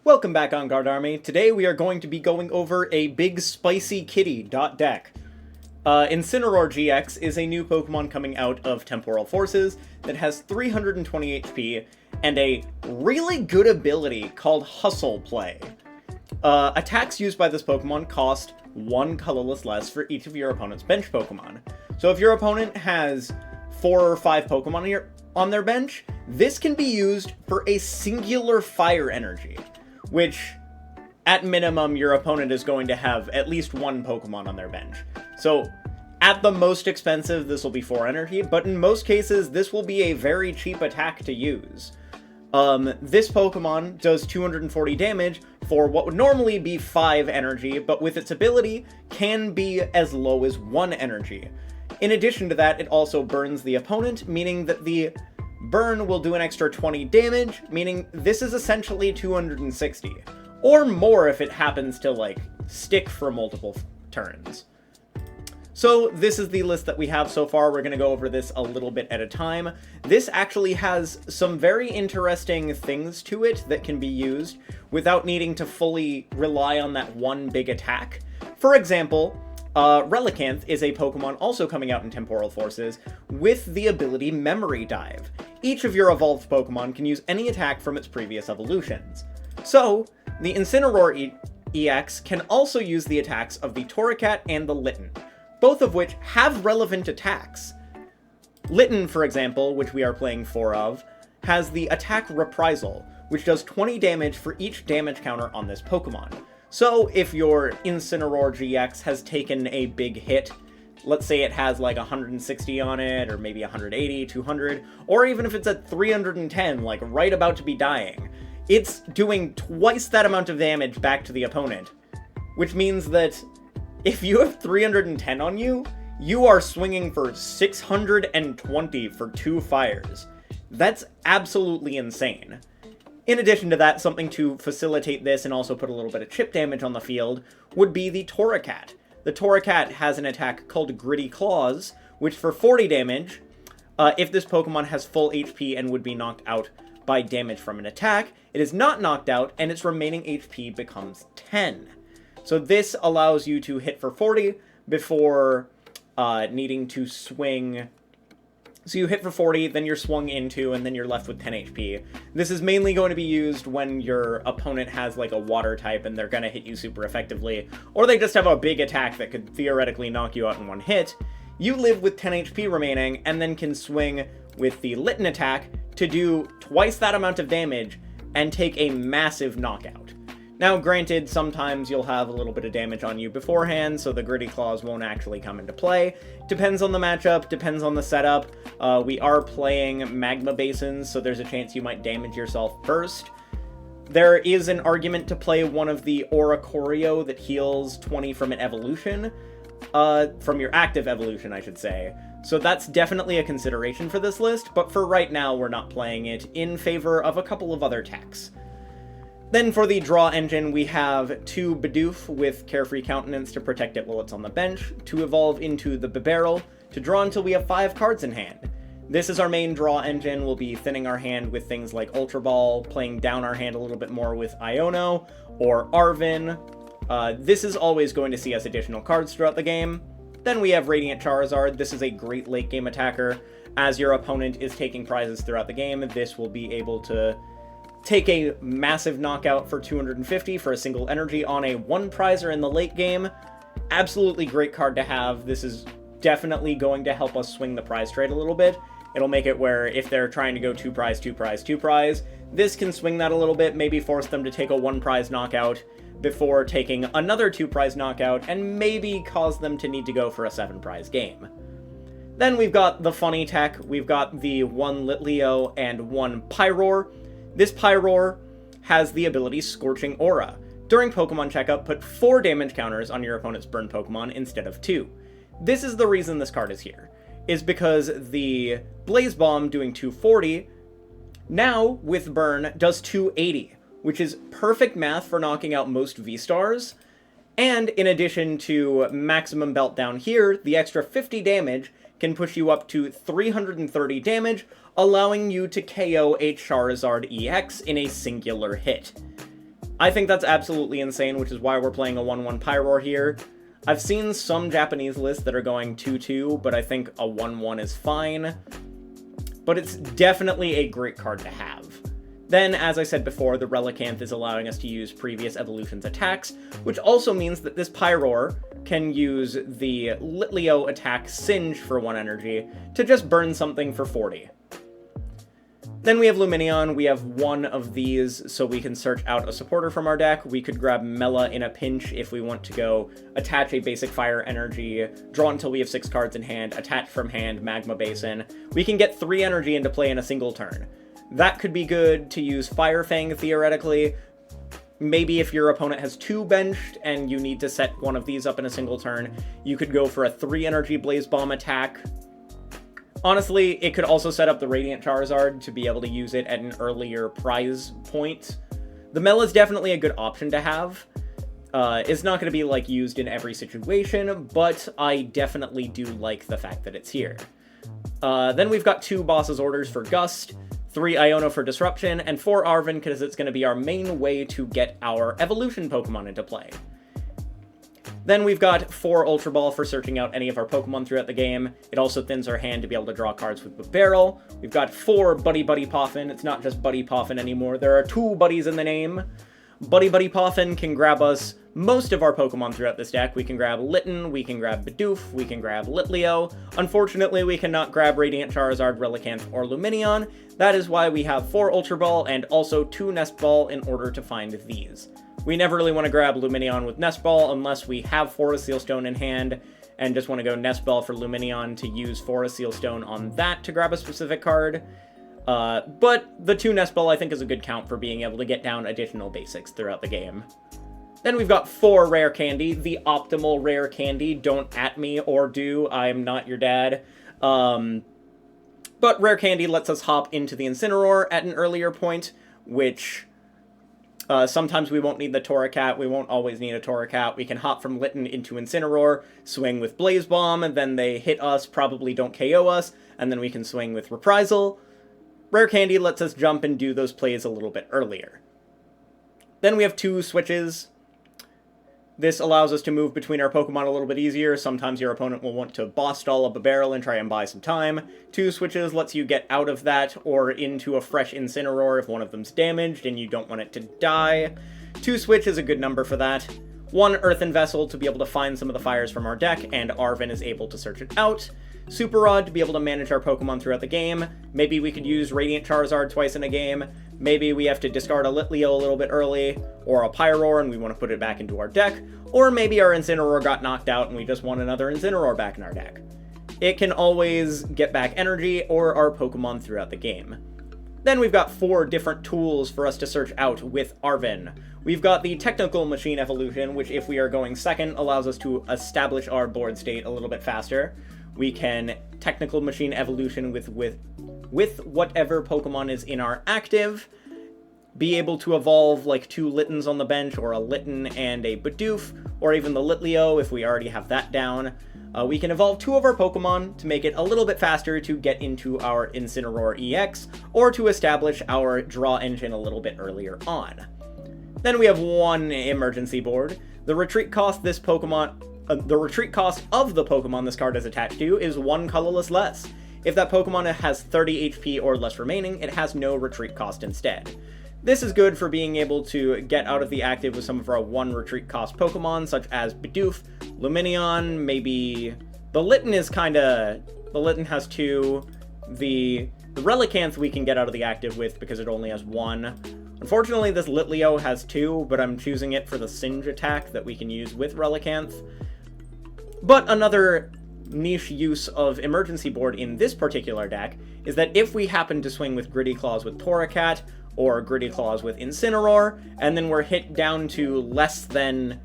Welcome back on Guard Army. Today we are going to be going over a big spicy kitty deck. Incineroar GX is a new Pokemon coming out of Temporal Forces that has 320 HP and a really good ability called Hustle Play. Attacks used by this Pokemon cost 1 colorless less for each of your opponent's bench Pokemon. So if your opponent has 4 or 5 Pokemon on their bench, this can be used for a singular Fire Energy, which, at minimum, your opponent is going to have at least 1 Pokemon on their bench. So, at the most expensive, this will be 4 energy, but in most cases, this will be a very cheap attack to use. This Pokemon does 240 damage for what would normally be 5 energy, but with its ability, can be as low as 1 energy. In addition to that, it also burns the opponent, meaning that the burn will do an extra 20 damage, meaning this is essentially 260. Or more if it happens to, like, stick for multiple turns. So this is the list that we have so far. We're going to go over this a little bit at a time. This actually has some very interesting things to it that can be used without needing to fully rely on that one big attack. For example, Relicanth is a Pokemon also coming out in Temporal Forces with the ability Memory Dive. Each of your evolved Pokemon can use any attack from its previous evolutions. So, the Incineroar EX can also use the attacks of the Torracat and the Litten, both of which have relevant attacks. Litten, for example, which we are playing 4 of, has the attack Reprisal, which does 20 damage for each damage counter on this Pokemon. So, if your Incineroar GX has taken a big hit, let's say it has like 160 on it, or maybe 180, 200, or even if it's at 310, like right about to be dying, it's doing twice that amount of damage back to the opponent. Which means that if you have 310 on you, you are swinging for 620 for 2 fires. That's absolutely insane. In addition to that, something to facilitate this and also put a little bit of chip damage on the field would be the Torracat. The Torracat has an attack called Gritty Claws, which for 40 damage, if this Pokemon has full HP and would be knocked out by damage from an attack, it is not knocked out and its remaining HP becomes 10. So this allows you to hit for 40 before needing to swing. So you hit for 40, then you're swung into, and then you're left with 10 HP. This is mainly going to be used when your opponent has like a water type and they're going to hit you super effectively, or they just have a big attack that could theoretically knock you out in one hit. You live with 10 HP remaining, and then can swing with the Litten attack to do twice that amount of damage and take a massive knockout. Now, granted, sometimes you'll have a little bit of damage on you beforehand, so the Gritty Claws won't actually come into play. Depends on the matchup, depends on the setup. We are playing Magma Basins, so there's a chance you might damage yourself first. There is an argument to play one of the Oricorio that heals 20 from an evolution. From your active evolution, I should say. So that's definitely a consideration for this list, but for right now, we're not playing it in favor of a couple of other techs. Then for the draw engine, we have 2 Bidoof with Carefree Countenance to protect it while it's on the bench, to evolve into the Bibarel, to draw until we have 5 cards in hand. This is our main draw engine. We'll be thinning our hand with things like Ultra Ball, playing down our hand a little bit more with Iono, or Arven. This is always going to see us additional cards throughout the game. Then we have Radiant Charizard. This is a great late game attacker. As your opponent is taking prizes throughout the game, this will be able to take a massive knockout for 250 for a single energy on a 1-prizer in the late game. Absolutely great card to have. This is definitely going to help us swing the prize trade a little bit. It'll make it where if they're trying to go 2-prize, 2-prize, 2-prize, this can swing that a little bit, maybe force them to take a 1-prize knockout before taking another 2-prize knockout, and maybe cause them to need to go for a 7-prize game. Then we've got the funny tech. We've got the 1 Litleo and 1 Pyroar. This Pyroar has the ability Scorching Aura. During Pokemon Checkup, put 4 damage counters on your opponent's burn Pokemon instead of 2. This is the reason this card is here, is because the Blaze Bomb doing 240, now with burn does 280, which is perfect math for knocking out most V-Stars, and in addition to Maximum Belt down here, the extra 50 damage can push you up to 330 damage, allowing you to KO a Charizard EX in a singular hit. I think that's absolutely insane, which is why we're playing a 1-1 Pyroar here. I've seen some Japanese lists that are going 2-2, but I think a 1-1 is fine. But it's definitely a great card to have. Then, as I said before, the Relicanth is allowing us to use previous evolution's attacks, which also means that this Pyroar can use the Litleo attack Singe for 1 energy to just burn something for 40. Then we have Lumineon. We have one of these, so we can search out a supporter from our deck. We could grab Mela in a pinch if we want to go attach a basic Fire Energy, draw until we have 6 cards in hand, attach from hand, Magma Basin. We can get 3 energy into play in a single turn. That could be good to use Fire Fang, theoretically. Maybe if your opponent has 2 benched and you need to set one of these up in a single turn, you could go for a 3 energy Blaze Bomb attack. Honestly, it could also set up the Radiant Charizard to be able to use it at an earlier prize point. The Mela is definitely a good option to have. It's not going to be, like, used in every situation, but I definitely do like the fact that it's here. Then we've got 2 Boss's Orders for Gust, 3 Iono for Disruption, and 4 Arven because it's going to be our main way to get our evolution Pokemon into play. Then we've got 4 Ultra Ball for searching out any of our Pokemon throughout the game. It also thins our hand to be able to draw cards with Bibarel. We've got 4 Buddy Poffin. It's not just Buddy Poffin anymore. There are 2 buddies in the name. Buddy Poffin can grab us most of our Pokemon throughout this deck. We can grab Litten, we can grab Bidoof, we can grab Litleo. Unfortunately, we cannot grab Radiant Charizard, Relicanth, or Lumineon. That is why we have 4 Ultra Ball and also 2 Nest Ball in order to find these. We never really want to grab Lumineon with Nest Ball unless we have Forest Seal Stone in hand and just want to go Nest Ball for Lumineon to use Forest Seal Stone on that to grab a specific card. But the 2 Nest Ball I think is a good count for being able to get down additional basics throughout the game. Then we've got 4 Rare Candy, the optimal Rare Candy. Don't at me or do, I'm not your dad. But Rare Candy lets us hop into the Incineroar at an earlier point, which sometimes we won't need the Torracat, we won't always need a Torracat. We can hop from Litten into Incineroar, swing with Blaze Bomb, and then they hit us, probably don't KO us, and then we can swing with Reprisal. Rare Candy lets us jump and do those plays a little bit earlier. Then we have 2 switches. This allows us to move between our Pokemon a little bit easier. Sometimes your opponent will want to boss stall a Bibarel and try and buy some time. 2 switches lets you get out of that or into a fresh Incineroar if one of them's damaged and you don't want it to die. 2 switch is a good number for that. 1 Earthen Vessel to be able to find some of the fires from our deck, and Arven is able to search it out. Super Rod to be able to manage our Pokemon throughout the game. Maybe we could use Radiant Charizard twice in a game. Maybe we have to discard a Litleo a little bit early, or a Pyroar and we want to put it back into our deck. Or maybe our Incineroar got knocked out and we just want another Incineroar back in our deck. It can always get back energy or our Pokemon throughout the game. Then we've got 4 different tools for us to search out with Arven. We've got the Technical Machine Evolution, which if we are going second, allows us to establish our board state a little bit faster. We can Technical Machine Evolution with whatever Pokemon is in our active, be able to evolve like 2 Littens on the bench, or a Litten and a Bidoof, or even the Litleo if we already have that down. We can evolve 2 of our Pokemon to make it a little bit faster to get into our Incineroar EX, or to establish our draw engine a little bit earlier on. Then we have 1 emergency board. The retreat cost this Pokemon... the retreat cost of the Pokemon this card is attached to is 1 colorless less. If that Pokemon has 30 HP or less remaining, it has no retreat cost instead. This is good for being able to get out of the active with some of our 1 retreat cost Pokemon, such as Bidoof, Lumineon, maybe... The Litten is kinda... The Litten has 2. The Relicanth we can get out of the active with because it only has 1. Unfortunately, this Litleo has 2, but I'm choosing it for the Singe attack that we can use with Relicanth. But another niche use of emergency board in this particular deck is that if we happen to swing with Gritty Claws with Torracat, or Gritty Claws with Incineroar, and then we're hit down to less than...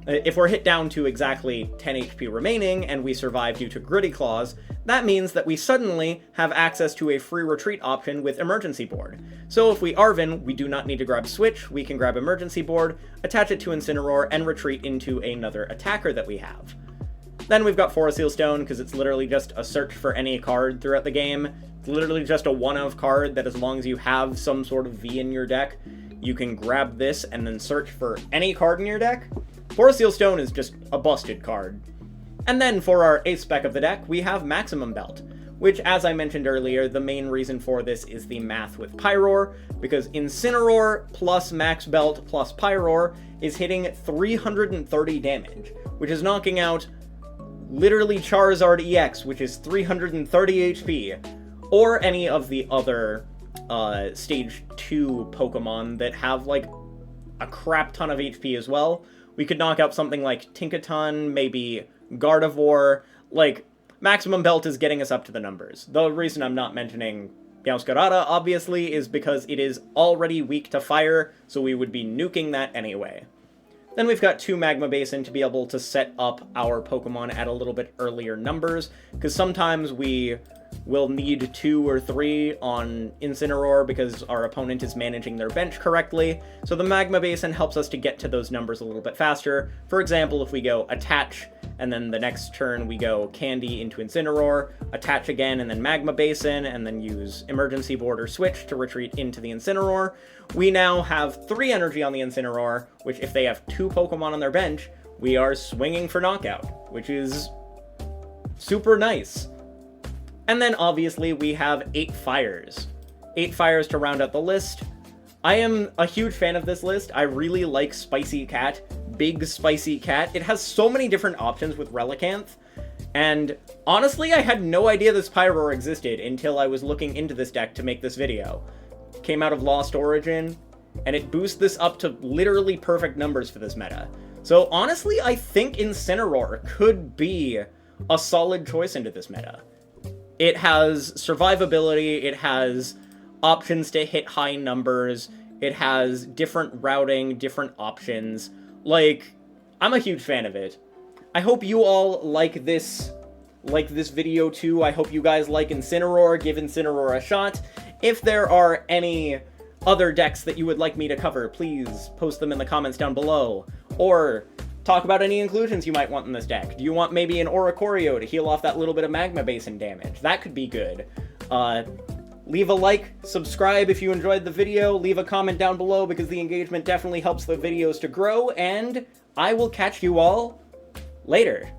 If we're hit down to exactly 10 HP remaining, and we survive due to Gritty Claws, that means that we suddenly have access to a free retreat option with Emergency Board. So if we Arven, we do not need to grab Switch, we can grab Emergency Board, attach it to Incineroar, and retreat into another attacker that we have. Then we've got Forest Seal Stone, because it's literally just a search for any card throughout the game. It's literally just a one-of card that as long as you have some sort of V in your deck, you can grab this and then search for any card in your deck. Forest Seal Stone is just a busted card. And then for our ace spec of the deck, we have Maximum Belt, which, as I mentioned earlier, the main reason for this is the math with Pyroar, because Incineroar plus Max Belt plus Pyroar is hitting 330 damage, which is knocking out literally Charizard EX, which is 330 HP, or any of the other Stage 2 Pokemon that have, like, a crap ton of HP as well. We could knock out something like Tinkaton, maybe Gardevoir. Like, Maximum Belt is getting us up to the numbers. The reason I'm not mentioning Meowscarada, obviously, is because it is already weak to fire, so we would be nuking that anyway. Then we've got 2 Magma Basin to be able to set up our Pokemon at a little bit earlier numbers, because sometimes we will need 2 or 3 on Incineroar because our opponent is managing their bench correctly, so the Magma Basin helps us to get to those numbers a little bit faster. For example, if we go Attach, and then the next turn we go Candy into Incineroar, Attach again, and then Magma Basin, and then use Emergency Border Switch to retreat into the Incineroar, we now have 3 energy on the Incineroar, which if they have 2 Pokemon on their bench, we are swinging for knockout, which is super nice. And then obviously we have 8 fires. 8 fires to round out the list. I am a huge fan of this list. I really like Spicy Cat, Big Spicy Cat. It has so many different options with Relicanth, and honestly I had no idea this Pyroar existed until I was looking into this deck to make this video. Came out of Lost Origin, and it boosts this up to literally perfect numbers for this meta. So honestly, I think Incineroar could be a solid choice into this meta. It has survivability, it has options to hit high numbers, it has different routing, different options. Like, I'm a huge fan of it. I hope you all like this video too. I hope you guys like Incineroar, give Incineroar a shot. If there are any other decks that you would like me to cover, please post them in the comments down below. Or talk about any inclusions you might want in this deck. Do you want maybe an Oricorio to heal off that little bit of Magma Basin damage? That could be good. Leave a like, subscribe if you enjoyed the video, leave a comment down below because the engagement definitely helps the videos to grow, and I will catch you all later.